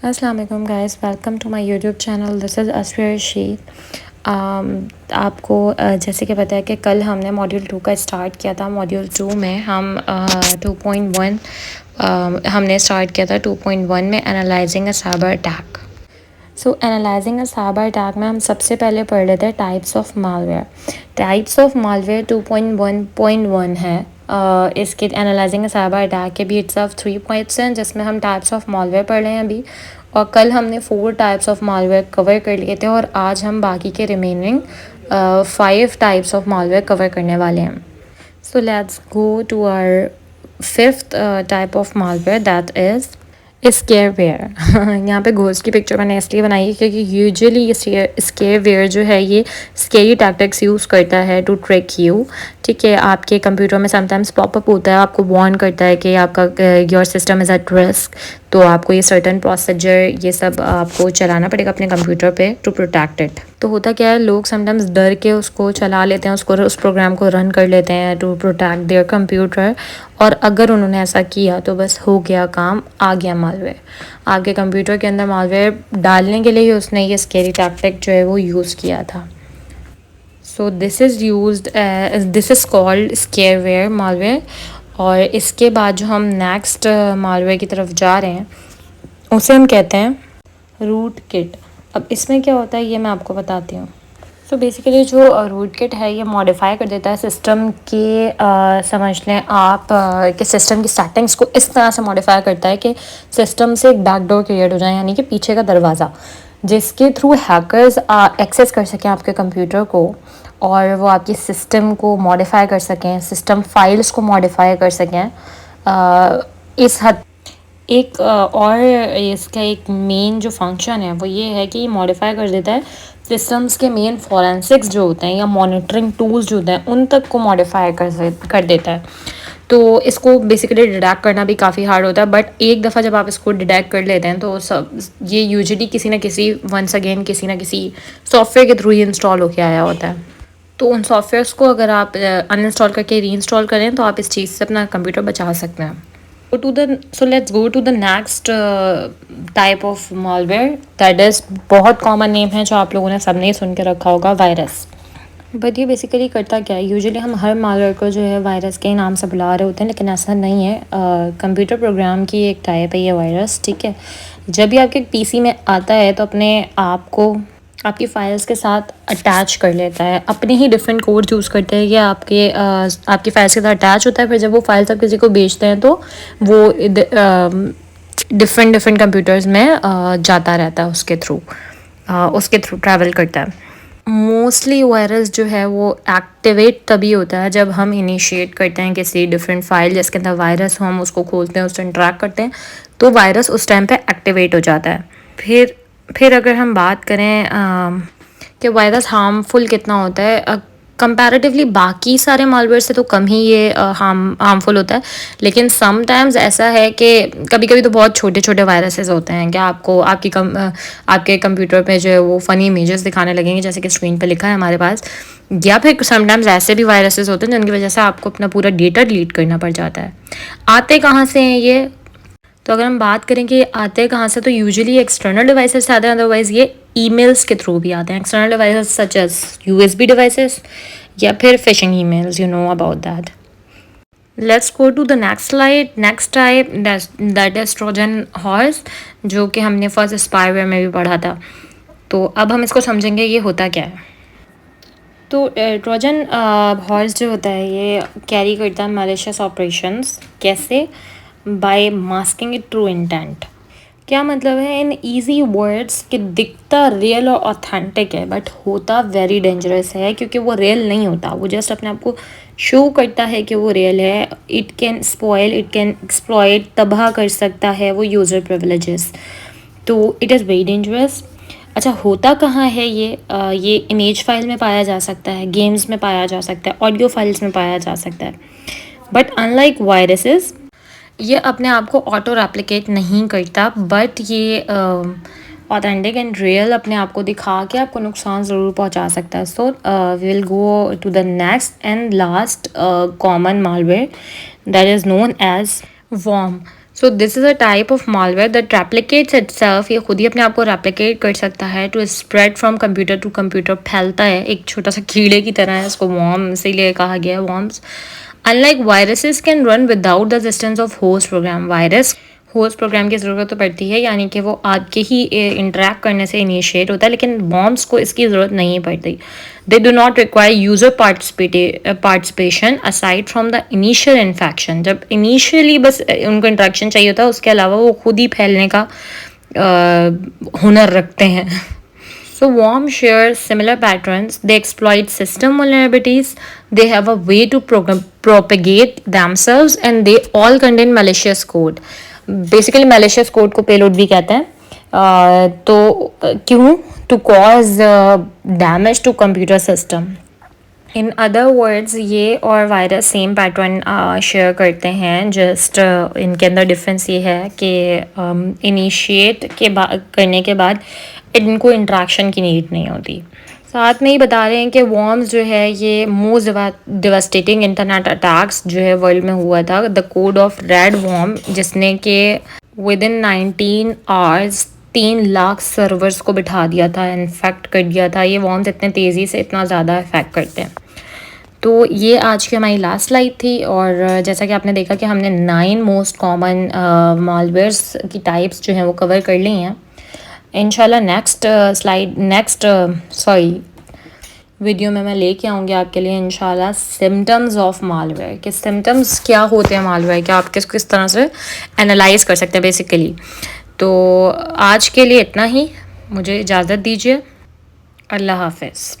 अस्सलाम वालेकुम guys, welcome to my YouTube channel. This is Asfiya Rashid. आपको जैसे कि पता है कि कल हमने मॉड्यूल 2 का स्टार्ट किया था। मॉड्यूल 2 में हम 2.1 हमने स्टार्ट किया था। 2.1 में analysing a cyber attack. So analysing a cyber attack में हम सबसे पहले पढ़ लेते हैं types of malware. Types of malware 2.1.1 है। इसके एनालाइजिंग अ साइबर अटैक के भी इट्स ऑफ 3 पॉइंट्स हैं, जिसमें हम टाइप्स ऑफ मालवेयर पढ़ रहे हैं अभी। और कल हमने 4 टाइप्स ऑफ मालवेयर कवर कर लिए थे और आज हम बाकी के remaining 5 types of malware cover करने वाले हैं। So let's go to our fifth type of malware, that is scareware. यहाँ पे घोस्ट की पिक्चर मैंने इसलिए बनाई है क्योंकि यूजुअली ये स्केयरवेयर जो है ये स्केरी टैक्टिक्स यूज़ करता है टू ट्रिक यू। ठीक है, आपके कंप्यूटर में समटाइम्स पॉपअप होता है, आपको वार्न करता है कि आपका your system is at risk, तो आपको ये सर्टन प्रोसीजर ये सब आपको चलाना पड़ेगा अपने कंप्यूटर पे टू प्रोटेक्ट इट। तो होता क्या है, लोग समटाइम्स डर के उसको चला लेते हैं, उसको उस प्रोग्राम को रन कर लेते हैं टू प्रोटेक्ट देयर कंप्यूटर। और अगर उन्होंने ऐसा किया तो बस हो गया काम, आ गया मालवेयर आपके कंप्यूटर के अंदर। मालवेयर डालने के लिए ही उसने ये स्केरी टैक्टिक जो है वो यूज़ किया था। So this is called scareware malware. और इसके बाद जो हम नेक्स्ट मालवेयर की तरफ जा रहे हैं उसे हम कहते हैं रूट किट। अब इसमें क्या होता है ये मैं आपको बताती हूँ। सो बेसिकली जो रूट किट है ये मॉडिफाई कर देता है सिस्टम के समझ लें आप कि सिस्टम की सेटिंग्स को इस तरह से मॉडिफाई करता है कि सिस्टम से एक बैकडोर क्रिएट हो जाए, यानी कि पीछे का दरवाज़ा, जिसके थ्रू हैकर्स एक्सेस कर सकें आपके कंप्यूटर को और वो आपकी सिस्टम को मॉडिफाई कर सकें, सिस्टम फाइल्स को मॉडिफाई कर सकें। इस हद एक और इसका एक मेन जो फंक्शन है वो ये है कि ये मॉडिफाई कर देता है सिस्टम्स के मेन फॉरेंसिक्स जो होते हैं या मॉनिटरिंग टूल्स जो होते हैं उन तक को मॉडिफाई कर देता है। तो इसको बेसिकली डिटेक्ट करना भी काफ़ी हार्ड होता है, बट एक दफ़ा जब आप इसको डिटेक्ट कर लेते हैं तो सब ये यूजुअली किसी ना किसी वंस अगेन किसी ना किसी सॉफ्टवेयर के थ्रू ही इंस्टॉल होके आया होता है। तो उन सॉफ्टवेयर्स को अगर आप अनइंस्टॉल करके री इंस्टॉल करें तो आप इस चीज़ से अपना कंप्यूटर बचा सकते हैं। Let's go to the next type of malware, that is बहुत कॉमन नेम है जो आप लोगों ने सबने सुन के रखा होगा, वायरस। बट ये बेसिकली करता क्या है, यूजुअली हम हर मालवेयर को जो है वायरस के नाम से बुला रहे होते हैं, लेकिन ऐसा नहीं है। कंप्यूटर प्रोग्राम की एक टाइप है ये वायरस। ठीक है, जब भी आपके पीसी में आता है तो अपने आप को आपकी फ़ाइल्स के साथ अटैच कर लेता है, अपने ही डिफरेंट कोड यूज़ करते हैं कि आपकी फ़ाइल्स के साथ अटैच होता है। फिर जब वो फाइल्स आप किसी को बेचते हैं तो वो डिफरेंट कंप्यूटर्स में जाता रहता है, उसके थ्रू ट्रैवल करता है। मोस्टली वायरस जो है वो एक्टिवेट तभी होता है जब हम इनिशिएट करते हैं किसी डिफरेंट फाइल जिसके अंदर वायरस हो, हम उसको खोलते हैं, उससे इंटरेक्ट करते हैं, तो वायरस उस टाइम पे एक्टिवेट हो जाता है। फिर अगर हम बात करें कि वायरस हार्मफुल कितना होता है, कंपैरेटिवली बाकी सारे मालवेयर से तो कम ही ये हार्मफुल होता है। लेकिन समटाइम्स ऐसा है कि कभी कभी तो बहुत छोटे छोटे वायरसेस होते हैं कि आपको आपके कंप्यूटर पे जो है वो फ़नी इमेजेस दिखाने लगेंगे, जैसे कि स्क्रीन पे लिखा है हमारे पास। या फिर समटाइम्स ऐसे भी वायरसेस होते हैं जिनकी वजह से आपको अपना पूरा डेटा डिलीट करना पड़ जाता है। आते कहाँ से हैं ये? तो अगर हम बात करें कि आते हैं कहाँ से, तो यूजुअली एक्सटर्नल डिवाइसेस से आते हैं, अदरवाइज़ ये ईमेल्स के थ्रू भी आते हैं। External devices such as USB devices या फिर phishing emails, you know about that. Let's go to the next slide. Next type that is trojan horse, जो कि हमने फर्स्ट स्पाईवेयर में भी पढ़ा था। तो अब हम इसको समझेंगे ये होता क्या है। तो ट्रोजन हॉर्स जो होता है ये कैरी करता है मैलिशियस ऑपरेशंस। कैसे? By masking it true intent. क्या मतलब है इन ईजी वर्ड्स कि दिखता रियल और ऑथेंटिक है, बट होता वेरी डेंजरस है, क्योंकि वो रियल नहीं होता, वो जस्ट अपने आप को शो करता है कि वो रियल है। It can spoil, it can exploit, तबाह कर सकता है वो यूज़र प्रिविलेजेस। तो इट इज़ वेरी डेंजरस। अच्छा, होता कहाँ है ये इमेज फाइल में पाया जा सकता है, गेम्स में पाया जा सकता है, ऑडियो फाइल्स में पाया जा सकता है। बट अनलाइक वायरसेस ये अपने आप को ऑटो रेप्लिकेट नहीं करता, बट ये ऑथेंटिक एंड रियल अपने आप को दिखा के आपको नुकसान ज़रूर पहुंचा सकता है। So we will go to the next and last common malware that is known as worm. So this is a type of malware that replicates itself, ये खुद ही अपने आप को रेप्लिकेट कर सकता है to spread from computer to computer, फैलता है एक छोटा सा कीड़े की तरह है, इसको वॉर्म इसीलिए कहा गया है, worms. Unlike viruses can run without the assistance of host program, virus host program की ज़रूरत तो पड़ती है, यानी कि वो आपके ही इंटरेक्ट करने से इनिशिएट होता है, लेकिन बॉम्ब्स को इसकी ज़रूरत नहीं पड़ती। They do not require user participation aside from the initial infection, जब इनिशियली बस उनको इंट्रैक्शन चाहिए होता है, उसके अलावा वो खुद ही फैलने का हुनर रखते हैं। So worms share similar patterns. They exploit system vulnerabilities. They have a way to propagate themselves, and they all contain malicious code. Basically, malicious code को payload भी कहते हैं। क्यों? To cause damage to computer system. In other words ये और virus same pattern share करते हैं, just इनके अंदर डिफरेंस ये है कि इनिशिएट के बाद करने के बाद इनको इंट्रैक्शन की नीड नहीं होती। साथ में ही बता रहे हैं कि वॉर्म्स जो है ये मोस्ट डिवास्टेटिंग इंटरनेट अटैक्स जो है वर्ल्ड में हुआ था, the code of red worm, जिसने कि within 19 hours 3 lakh servers को बिठा दिया था, इन्फेक्ट कर दिया था। ये वॉर्म्स इतने तेज़ी से इतना ज़्यादा इफेक्ट करते हैं। तो ये आज की हमारी लास्ट स्लाइड थी, और जैसा कि आपने देखा कि हमने 9 मोस्ट कॉमन मालवेयर्स की टाइप्स जो हैं वो कवर कर ली हैं। इंशाल्लाह नेक्स्ट वीडियो में मैं लेके आऊँगी आपके लिए इंशाल्लाह सिम्टम्स ऑफ मालवेयर, कि सिम्टम्स क्या होते हैं मालवेयर के, आप किस तरह से एनालाइज कर सकते हैं बेसिकली। तो आज के लिए इतना ही, मुझे इजाज़त दीजिए, अल्लाह हाफिज़।